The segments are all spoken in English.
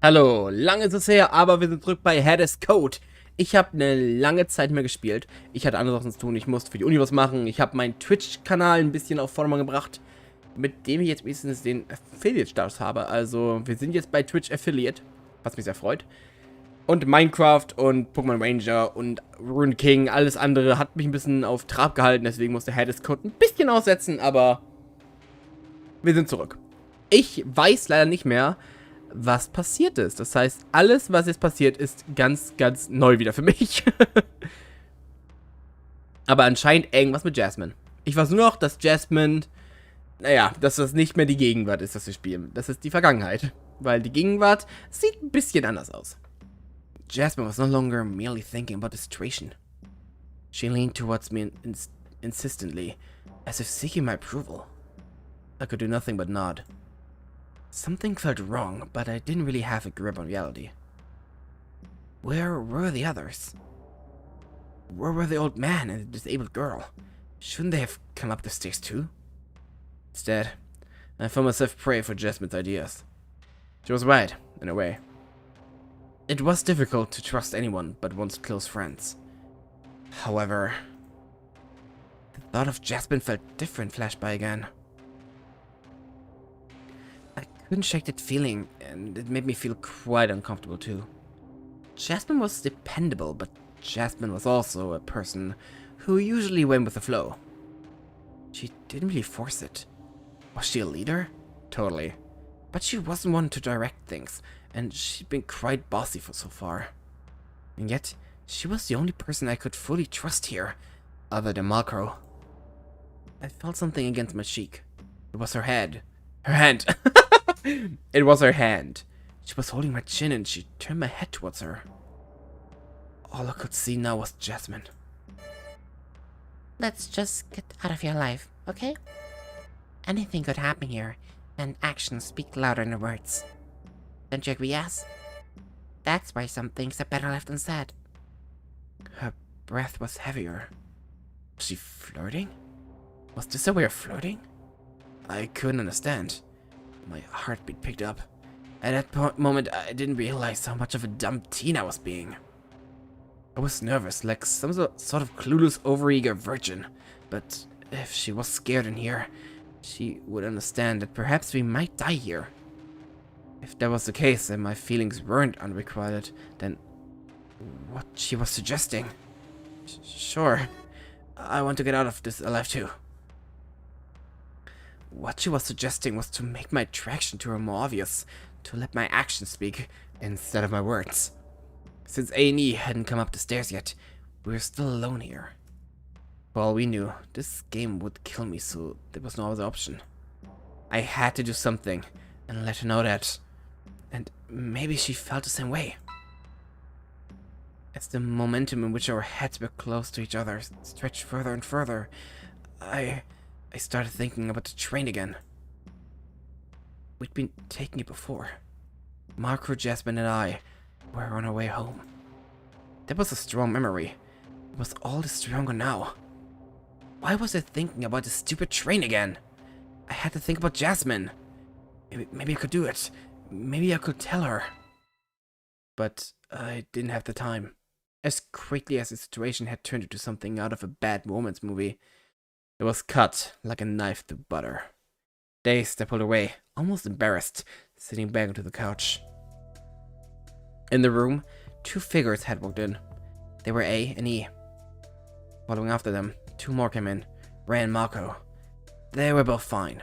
Hallo, lange ist es her, aber wir sind zurück bei Code. Ich habe eine lange Zeit mehr gespielt. Ich hatte andere Sachen zu tun, ich musste für die Uni was machen. Ich habe meinen Twitch-Kanal ein bisschen auf Vordermann gebracht, mit dem ich jetzt wenigstens den Affiliate-Status habe. Also, wir sind jetzt bei Twitch Affiliate, was mich sehr freut. Und Minecraft und Pokémon Ranger und Rune King, alles andere hat mich ein bisschen auf Trab gehalten. Deswegen musste Code ein bisschen aussetzen, aber wir sind zurück. Ich weiß leider nicht mehr, was passiert ist. Das heißt, alles, was jetzt passiert, ist ganz, ganz neu wieder für mich. Aber anscheinend irgendwas mit Jasmine. Ich weiß nur noch, dass Jasmine, naja, dass das nicht mehr die Gegenwart ist, was wir spielen. Das ist die Vergangenheit. Weil die Gegenwart sieht ein bisschen anders aus. Jasmine was no longer merely thinking about the situation. She leaned towards me insistently, as if seeking my approval. I could do nothing but nod. Something felt wrong, but I didn't really have a grip on reality. Where were the others? Where were the old man and the disabled girl? Shouldn't they have come up the stairs too? Instead, I found myself prey for Jasmine's ideas. She was right, in a way. It was difficult to trust anyone but one's close friends. However, the thought of Jasmine felt different flashed by again. Couldn't shake that feeling, and it made me feel quite uncomfortable too. Jasmine was dependable, but Jasmine was also a person who usually went with the flow. She didn't really force it. Was she a leader? Totally. But she wasn't one to direct things, and she'd been quite bossy for so far. And yet, she was the only person I could fully trust here, other than Malcro. I felt something against my cheek. It was her head. Her hand! It was her hand. She was holding my chin and she turned my head towards her. All I could see now was Jasmine. Let's just get out of your life, okay? Anything could happen here, and actions speak louder than words. Don't you agree, Ass? That's why some things are better left unsaid. Her breath was heavier. Was she flirting? Was this a way of flirting? I couldn't understand. My heartbeat picked up. At that moment, I didn't realize how much of a dumb teen I was being. I was nervous, like some sort of clueless, overeager virgin. But if she was scared in here, she would understand that perhaps we might die here. If that was the case and my feelings weren't unrequited, then what she was suggesting? Sure, I want to get out of this alive too. What she was suggesting was to make my attraction to her more obvious, to let my actions speak instead of my words. Since A&E hadn't come up the stairs yet, we were still alone here. For all we knew, this game would kill me, so there was no other option. I had to do something and let her know that. And maybe she felt the same way. As the momentum in which our heads were close to each other stretched further and further, I started thinking about the train again. We'd been taking it before. Marco, Jasmine, and I were on our way home. That was a strong memory. It was all the stronger now. Why was I thinking about the stupid train again? I had to think about Jasmine. Maybe I could do it. Maybe I could tell her. But I didn't have the time. As quickly as the situation had turned into something out of a bad romance movie, it was cut like a knife through butter. Dazed, I pulled away, almost embarrassed, sitting back onto the couch. In the room, two figures had walked in. They were A and E. Following after them, two more came in, Ray and Marco. They were both fine.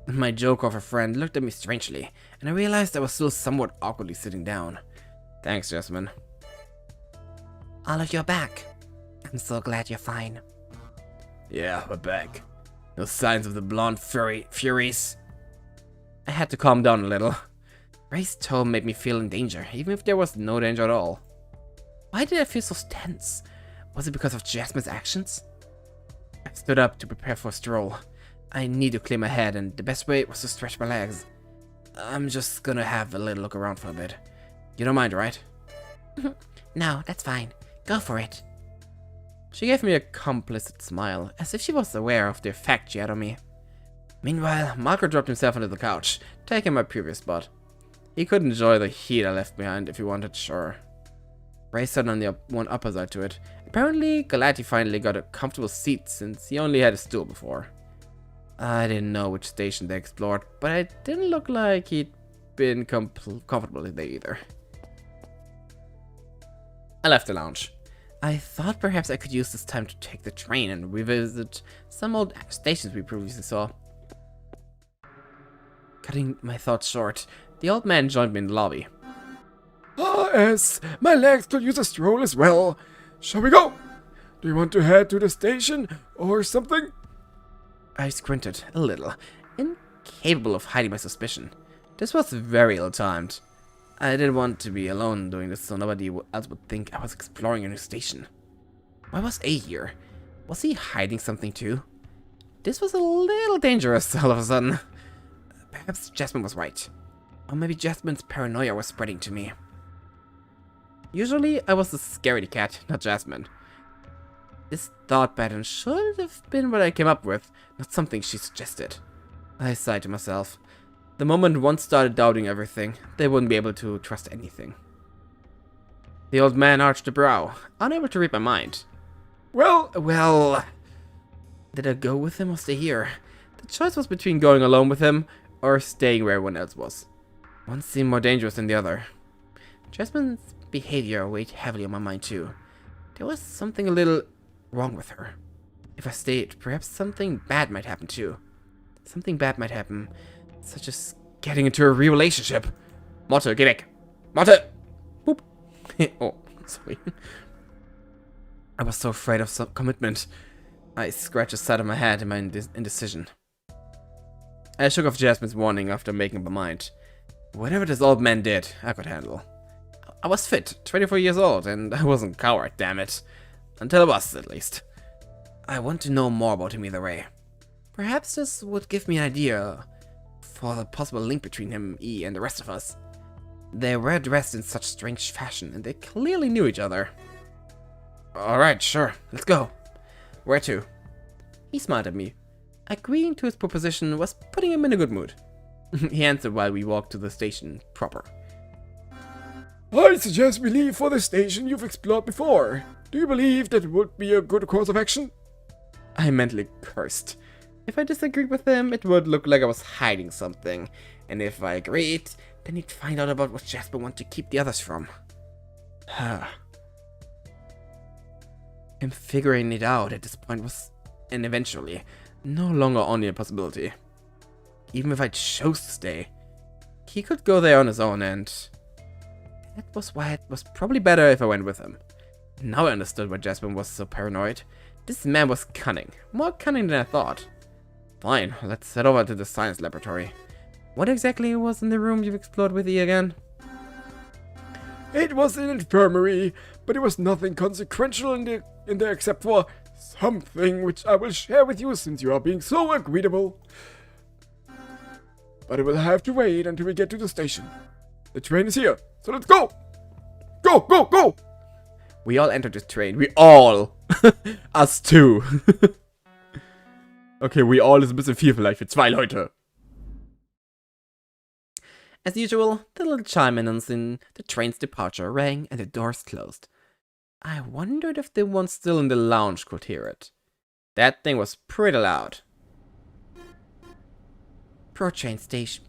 My joke of a friend looked at me strangely, and I realized I was still somewhat awkwardly sitting down. Thanks, Jasmine. All of you are back. I'm so glad you're fine. Yeah, we're back. No signs of the blonde furies. I had to calm down a little. Ray's tone made me feel in danger, even if there was no danger at all. Why did I feel so tense? Was it because of Jasmine's actions? I stood up to prepare for a stroll. I need to clear my head, and the best way was to stretch my legs. I'm just gonna have a little look around for a bit. You don't mind, right? No, that's fine. Go for it. She gave me a complicit smile, as if she was aware of the effect she had on me. Meanwhile, Marco dropped himself onto the couch, taking my previous spot. He could enjoy the heat I left behind if he wanted, sure. Ray sat on the one upper side to it. Apparently, glad he finally got a comfortable seat since he only had a stool before. I didn't know which station they explored, but it didn't look like he'd been comfortable there either. I left the lounge. I thought perhaps I could use this time to take the train and revisit some old stations we previously saw. Cutting my thoughts short, the old man joined me in the lobby. Ah, yes, my legs could use a stroll as well. Shall we go? Do you want to head to the station or something? I squinted a little, incapable of hiding my suspicion. This was very ill-timed. I didn't want to be alone doing this so nobody else would think I was exploring a new station. Why was A here? Was he hiding something too? This was a little dangerous all of a sudden. Perhaps Jasmine was right. Or maybe Jasmine's paranoia was spreading to me. Usually, I was the scaredy cat, not Jasmine. This thought pattern should have been what I came up with, not something she suggested. I sighed to myself. The moment one started doubting everything, they wouldn't be able to trust anything. The old man arched a brow, unable to read my mind. Well... Did I go with him or stay here? The choice was between going alone with him or staying where everyone else was. One seemed more dangerous than the other. Jasmine's behavior weighed heavily on my mind too. There was something a little wrong with her. If I stayed, perhaps something bad might happen too. Something bad might happen, such as getting into a real relationship. Motte, geh weg! Motte! Boop! Oh, sorry. I was so afraid of some commitment. I scratched the side of my head in my indecision. I shook off Jasmine's warning after making up my mind. Whatever this old man did, I could handle. I was fit, 24 years old, and I wasn't a coward, damn it. Until I was, at least. I want to know more about him either way. Perhaps this would give me an idea for the possible link between him, E, and the rest of us. They were dressed in such strange fashion, and they clearly knew each other. Alright, sure, let's go. Where to? He smiled at me. Agreeing to his proposition was putting him in a good mood. He answered while we walked to the station proper. I suggest we leave for the station you've explored before. Do you believe that would be a good course of action? I mentally cursed. If I disagreed with him, it would look like I was hiding something. And if I agreed, then he'd find out about what Jasper wanted to keep the others from. Him figuring it out at this point was, and eventually, no longer only a possibility. Even if I chose to stay, he could go there on his own, and that was why it was probably better if I went with him. Now I understood why Jasmine was so paranoid. This man was cunning. More cunning than I thought. Fine, let's head over to the science laboratory. What exactly was in the room you've explored with E again? It was an infirmary, but it was nothing consequential in there except for something which I will share with you since you are being so agreeable. But it will have to wait until we get to the station. The train is here, so let's go! Go, go, go! We all entered the train. We all! Us two. Okay, we all ist ein bisschen viel vielleicht für zwei Leute. As usual, the little chime announcing the train's departure rang and the doors closed. I wondered if the one still in the lounge could hear it. That thing was pretty loud. Pro-chain station.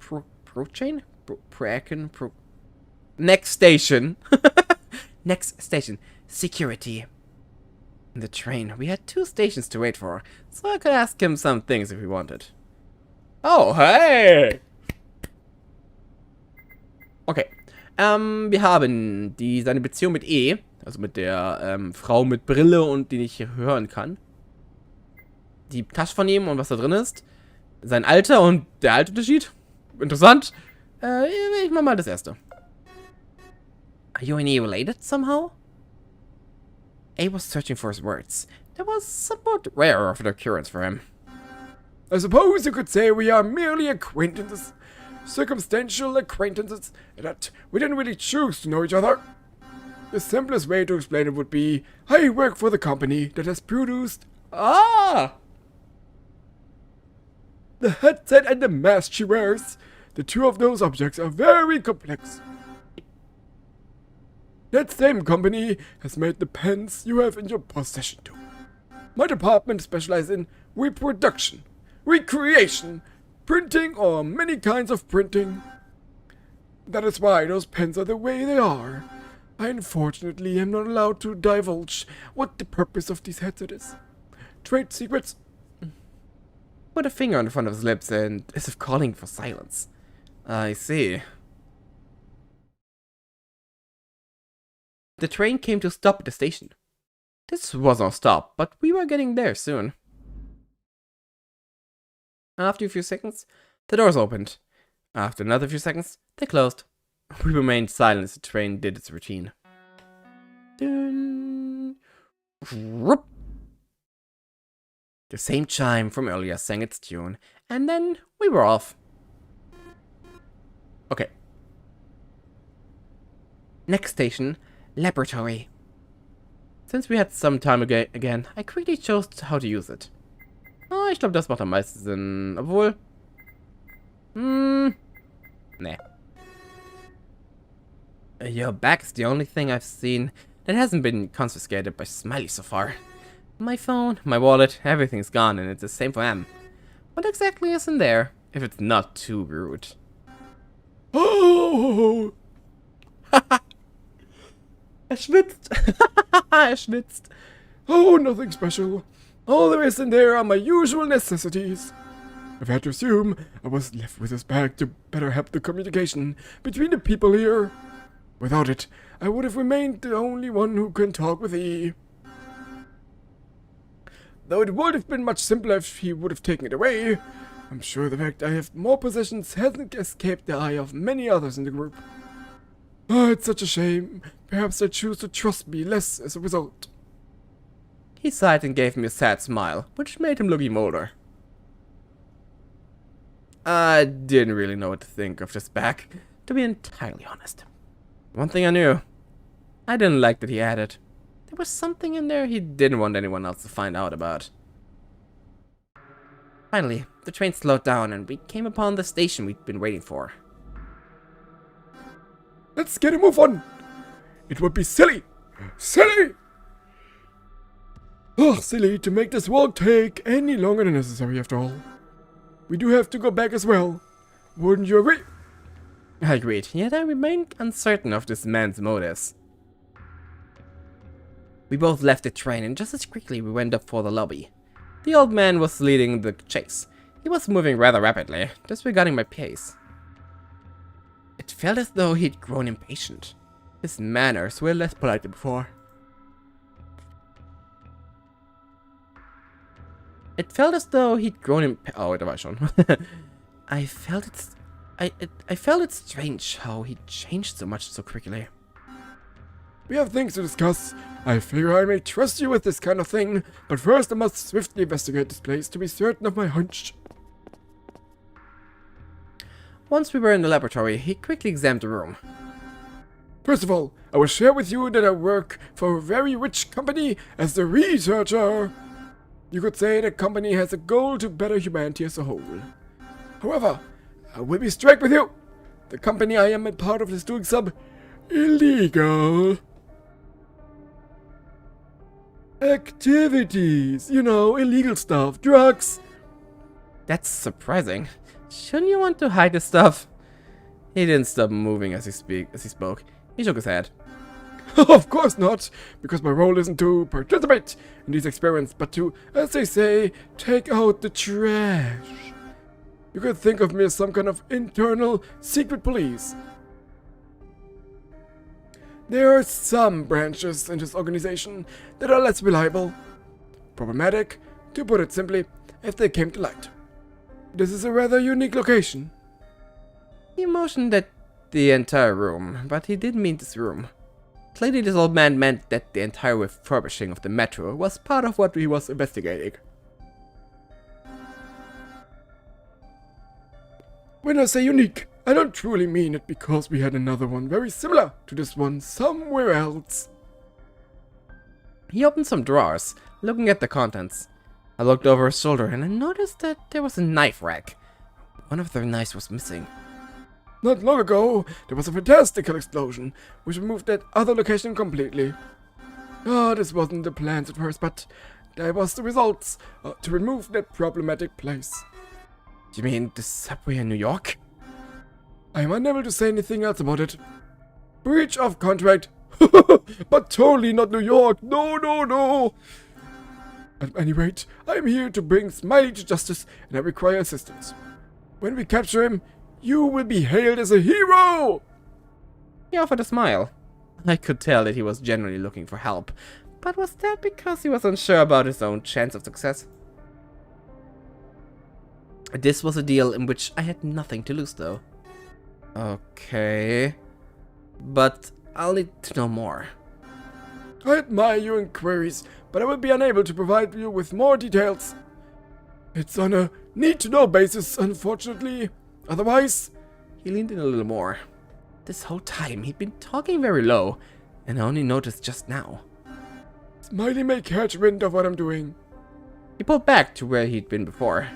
Pro-chain? Pro... Next station. Next station. Security. In the train, we had 2 stations to wait for, so I could ask him some things if we wanted. Oh, hey! Okay. Wir haben seine Beziehung mit E, also mit der Frau mit Brille und die nicht hören kann. Die Tasche von ihm und was da drin ist. Sein Alter und der Altersunterschied. Interessant. Ich mach mal das erste. Are you and E related somehow? A was searching for his words. That was somewhat rare of an occurrence for him. I suppose you could say we are merely acquaintances. Circumstantial acquaintances that we didn't really choose to know each other. The simplest way to explain it would be, I work for the company that has produced Ah! the headset and the mask she wears. the two of those objects are very complex. That same company has made the pens you have in your possession too. My department specializes in reproduction, recreation, printing, or many kinds of printing. That is why those pens are the way they are. I unfortunately am not allowed to divulge what the purpose of these headsets is. Trade secrets. Put a finger on the front of his lips and as if calling for silence. I see. The train came to stop at the station. This was no stop, but we were getting there soon. After a few seconds, the doors opened. After another few seconds, they closed. We remained silent as the train did its routine. Dun. Whoop. The same chime from earlier sang its tune, and then we were off. Okay. Next station, laboratory. Since we had some time again, I quickly chose how to use it. Oh, ich glaube, das macht am meisten Sinn. Obwohl... Nee. Your back is the only thing I've seen that hasn't been confiscated by Smiley so far. My phone, my wallet, everything's gone, and it's the same for M. What exactly is in there, if it's not too rude? Oh! Er schwitzt. Er schwitzt. Oh, nothing special. All there is in there are my usual necessities. I've had to assume I was left with this bag to better help the communication between the people here. Without it, I would have remained the only one who can talk with E. Though it would have been much simpler if he would have taken it away, I'm sure the fact I have more possessions hasn't escaped the eye of many others in the group. Oh, it's such a shame. Perhaps they choose to trust me less as a result. He sighed and gave me a sad smile, which made him look even older. I didn't really know what to think of this bag, to be entirely honest. One thing I knew, I didn't like that he had it. There was something in there he didn't want anyone else to find out about. Finally, the train slowed down and we came upon the station we'd been waiting for. Let's get a move on. It would be silly. Silly! Oh, silly to make this walk take any longer than necessary after all. We do have to go back as well. Wouldn't you agree? I agreed, yet I remained uncertain of this man's motives. We both left the train and just as quickly we went up for the lobby. The old man was leading the chase. He was moving rather rapidly, disregarding my pace. It felt as though he'd grown impatient. His manners were less polite than before. It felt as though he'd grown oh, da war ich schon. I felt it strange how he changed so much so quickly. We have things to discuss. I figure I may trust you with this kind of thing, but first I must swiftly investigate this place to be certain of my hunch. Once we were in the laboratory, he quickly examined the room. First of all, I will share with you that I work for a very rich company as the researcher. You could say the company has a goal to better humanity as a whole. However, I will be straight with you. The company I am a part of is doing some illegal activities. You know, illegal stuff, drugs. That's surprising. Shouldn't you want to hide this stuff? He didn't stop moving as he spoke. He shook his head. Of course not, because my role isn't to participate in these experiments, but to, as they say, take out the trash. You could think of me as some kind of internal secret police. There are some branches in this organization that are less reliable, problematic, to put it simply, if they came to light. This is a rather unique location. He motioned at the entire room, but he didn't mean this room. Clearly this old man meant that the entire refurbishing of the metro was part of what he was investigating. When I say unique, I don't truly mean it because we had another one very similar to this one somewhere else. He opened some drawers, looking at the contents. I looked over his shoulder and I noticed that there was a knife rack. One of the knives was missing. Not long ago, there was a fantastical explosion, which removed that other location completely. This wasn't the plans at first, but there was the results to remove that problematic place. You mean the subway in New York? I am unable to say anything else about it. Breach of contract. But totally not New York. No, no, no. At any rate, I am here to bring Smiley to justice, and I require assistance. When we capture him, you will be hailed as a hero! He offered a smile. I could tell that he was genuinely looking for help, but was that because he was unsure about his own chance of success? This was a deal in which I had nothing to lose, though. Okay. But I'll need to know more. I admire your inquiries, but I will be unable to provide you with more details. It's on a need-to-know basis, unfortunately. Otherwise... He leaned in a little more. This whole time, he'd been talking very low, and I only noticed just now. Smiley may catch wind of what I'm doing. He pulled back to where he'd been before.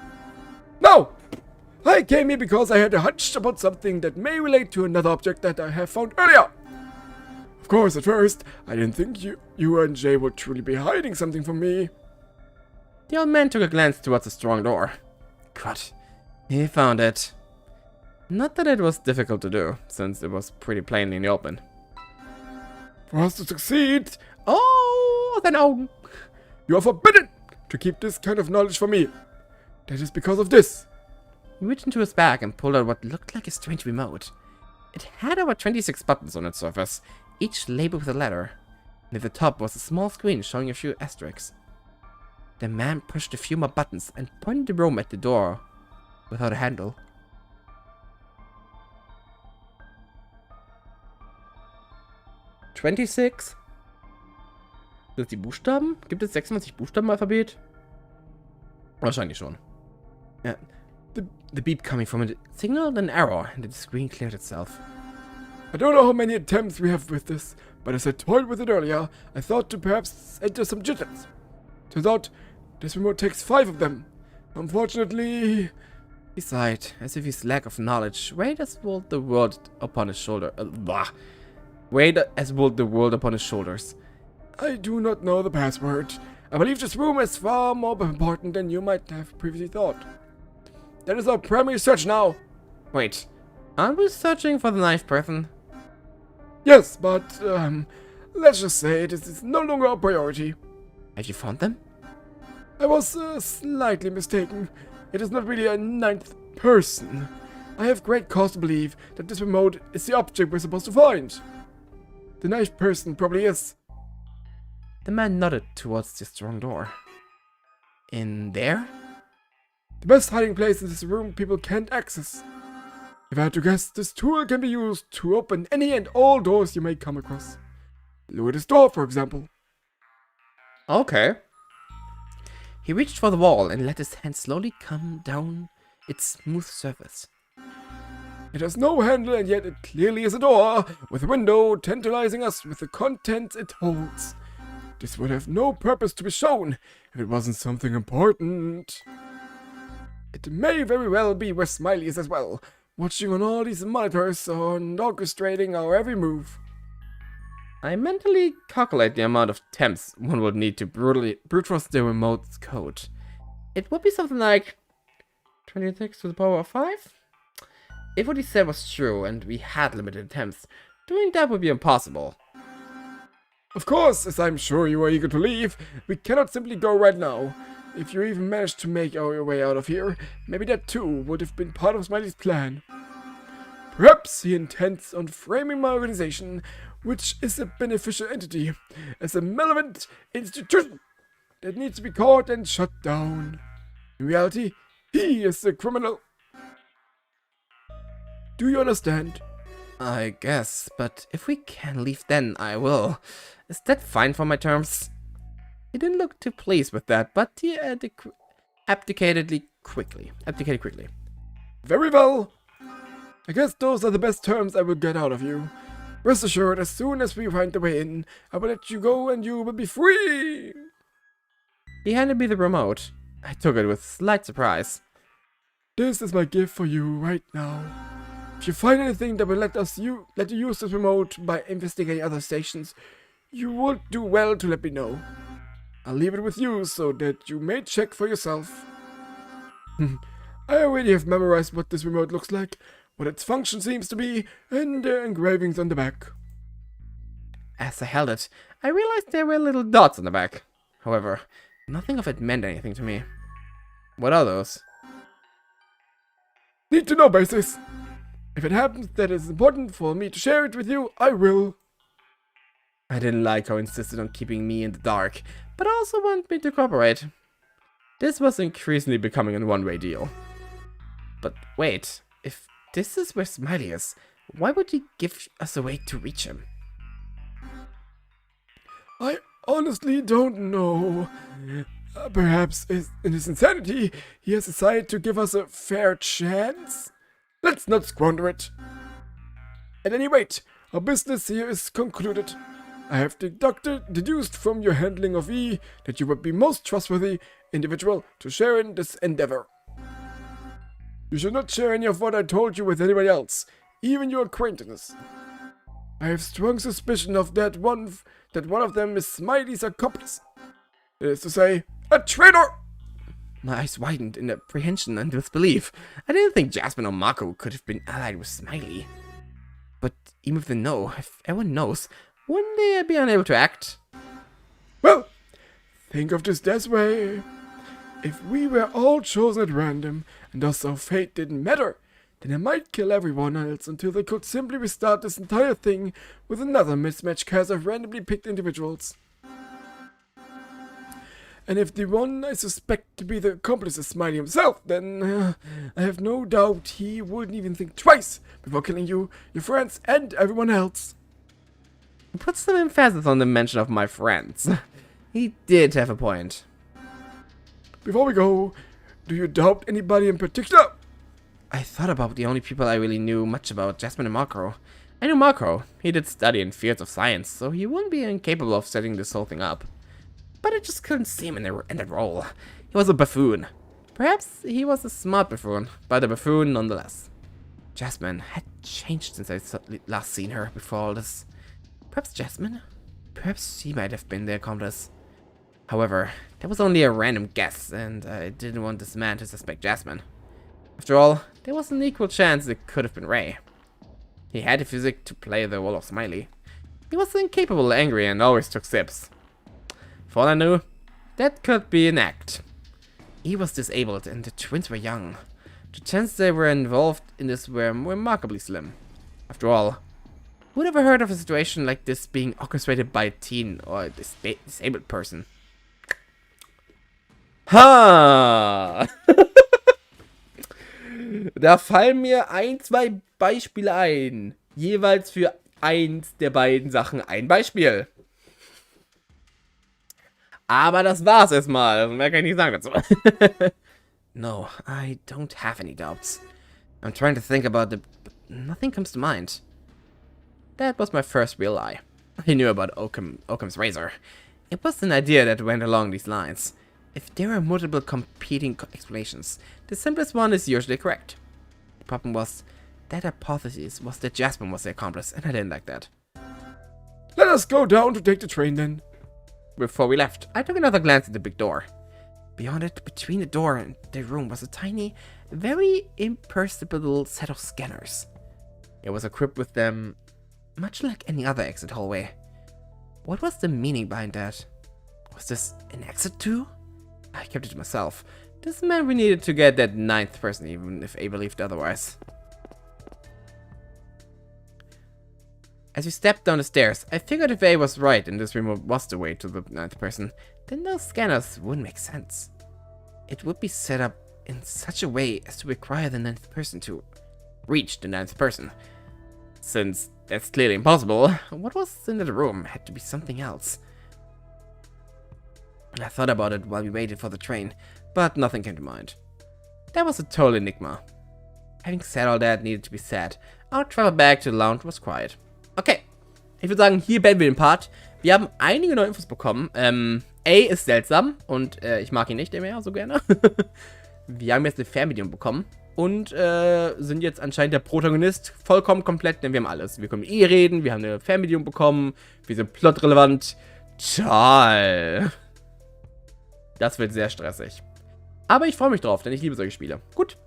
No! I came here because I had a hunch about something that may relate to another object that I have found earlier. Of course, at first, I didn't think you and Jay would truly be hiding something from me. The old man took a glance towards the strong door. God, he found it. Not that it was difficult to do, since it was pretty plainly in the open. For us to succeed, Oh, then oh! you are forbidden to keep this kind of knowledge from me. That is because of this. He reached into his bag and pulled out what looked like a strange remote. It had over 26 buttons on its surface, each labeled with a letter. Near the top was a small screen showing a few asterisks. The man pushed a few more buttons and pointed the room at the door without a handle. "26? Sind das die Buchstaben? Gibt es 26 Buchstaben im Alphabet? Wahrscheinlich schon. Yeah. The beep coming from it signaled an error, and the screen cleared itself. I don't know how many attempts we have with this, but as I toyed with it earlier, I thought to perhaps enter some jitters. Turns out, this remote takes 5 of them. Unfortunately... He sighed, as if his lack of knowledge weighed as would the world upon his shoulder. Weighed as would the world upon his shoulders. I do not know the password. I believe this room is far more important than you might have previously thought. That is our primary search now. Wait, aren't we searching for the knife person? Yes, but, let's just say this is no longer our priority. Have you found them? I was slightly mistaken. It is not really a 9th person. I have great cause to believe that this remote is the object we're supposed to find. The 9th person probably is. The man nodded towards the strong door. In there? The best hiding place in this room people can't access. If I had to guess, this tool can be used to open any and all doors you may come across. Look at this door, for example. Okay. He reached for the wall and let his hand slowly come down its smooth surface. It has no handle, and yet it clearly is a door, with a window tantalizing us with the contents it holds. This would have no purpose to be shown if it wasn't something important. It may very well be where Smiley is as well, watching on all these monitors and orchestrating our every move. I mentally calculate the amount of attempts one would need to brute force the remote's code. It would be something like 26 to the power of 5? If what he said was true and we had limited attempts, doing that would be impossible. Of course, as I'm sure you are eager to leave, we cannot simply go right now. If you even managed to make our way out of here, maybe that too would have been part of Smiley's plan. Perhaps he intends on framing my organization, which is a beneficial entity, as a malevolent institution that needs to be caught and shut down. In reality, he is the criminal. Do you understand? I guess, but if we can leave then I will. Is that fine for my terms? He didn't look too pleased with that, but he abdicated quickly. Very well. I guess those are the best terms I will get out of you. Rest assured, as soon as we find the way in, I will let you go and you will be free. He handed me the remote. I took it with slight surprise. This is my gift for you right now. If you find anything that will let you use this remote by investigating other stations, you would do well to let me know. I'll leave it with you so that you may check for yourself. I already have memorized what this remote looks like, what its function seems to be, and the engravings on the back. As I held it, I realized there were little dots on the back. However, nothing of it meant anything to me. What are those? Need to know basis. If it happens that it's important for me to share it with you, I will. I didn't like how he insisted on keeping me in the dark, but also wanted me to cooperate. This was increasingly becoming a one-way deal. But wait, if this is where Smiley is, why would he give us a way to reach him? I honestly don't know. Perhaps in his insanity, he has decided to give us a fair chance? Let's not squander it. At any rate, our business here is concluded. I have deduced from your handling of E that you would be most trustworthy individual to share in this endeavor. You should not share any of what I told you with anybody else, even your acquaintances. I have strong suspicion of that one of them is Smiley's accomplice. That is to say, a traitor! My eyes widened in apprehension and disbelief. I didn't think Jasmine or Marco could have been allied with Smiley. But even if they know, if everyone knows, wouldn't they be unable to act? Well, think of this way. If we were all chosen at random, and thus our fate didn't matter, then I might kill everyone else until they could simply restart this entire thing with another mismatched cast of randomly picked individuals. And if the one I suspect to be the accomplice is Smiley himself, then I have no doubt he wouldn't even think twice before killing you, your friends, and everyone else. Put some emphasis on the mention of my friends. He did have a point. Before we go, do you doubt anybody in particular? I thought about the only people I really knew much about, Jasmine and Marco. I knew Marco. He did study in fields of science, so he wouldn't be incapable of setting this whole thing up. But I just couldn't see him in that role. He was a buffoon. Perhaps he was a smart buffoon, but a buffoon nonetheless. Jasmine had changed since I last seen her before all this. Perhaps Jasmine? Perhaps she might have been the accomplice. However, that was only a random guess, and I didn't want this man to suspect Jasmine. After all, there was an equal chance it could have been Ray. He had the physique to play the role of Smiley. He was incapable, angry, and always took sips. For all I knew, that could be an act. He was disabled and the twins were young. The chances they were involved in this were remarkably slim. After all, who'd ever heard of a situation like this being orchestrated by a teen or a disabled person? Ha! Da fallen mir zwei Beispiele ein. Jeweils für eins der beiden Sachen ein Beispiel. Aber das war's erstmal. Mehr kann ich nicht sagen dazu. No, I don't have any doubts. I'm trying to think about it, but nothing comes to mind. That was my first real lie. I knew about Occam's razor. It was an idea that went along these lines. If there are multiple competing explanations, the simplest one is usually correct. The problem was, that hypothesis was that Jasmine was the accomplice, and I didn't like that. Let us go down to take the train then. Before we left, I took another glance at the big door. Beyond it, between the door and the room, was a tiny, very imperceptible set of scanners. It was equipped with them, much like any other exit hallway. What was the meaning behind that? Was this an exit too? I kept it to myself. This meant we needed to get that 9th person, even if A believed otherwise. As we stepped down the stairs, I figured if A was right and this remote was the way to the 9th person, then those scanners wouldn't make sense. It would be set up in such a way as to require the 9th person to reach the 9th person. Since that's clearly impossible, what was in that room had to be something else. I thought about it while we waited for the train, but nothing came to mind. That was a total enigma. Having said all that needed to be said, our travel back to the lounge was quiet. Okay, ich würde sagen, hier beenden wir den Part. Wir haben einige neue Infos bekommen. A ist seltsam und ich mag ihn nicht mehr so gerne. Wir haben jetzt eine Fernbedienung bekommen. und sind jetzt anscheinend der Protagonist vollkommen komplett, denn wir haben alles. Wir können mit ihr reden, wir haben eine Fernbedienung bekommen, wir sind plotrelevant. Toll! Das wird sehr stressig. Aber ich freue mich drauf, denn ich liebe solche Spiele. Gut.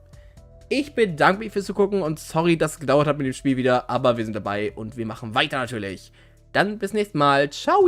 Ich bedanke mich fürs Zugucken und sorry, dass es gedauert hat mit dem Spiel wieder, aber wir sind dabei und wir machen weiter natürlich. Dann bis nächstes Mal. Ciao!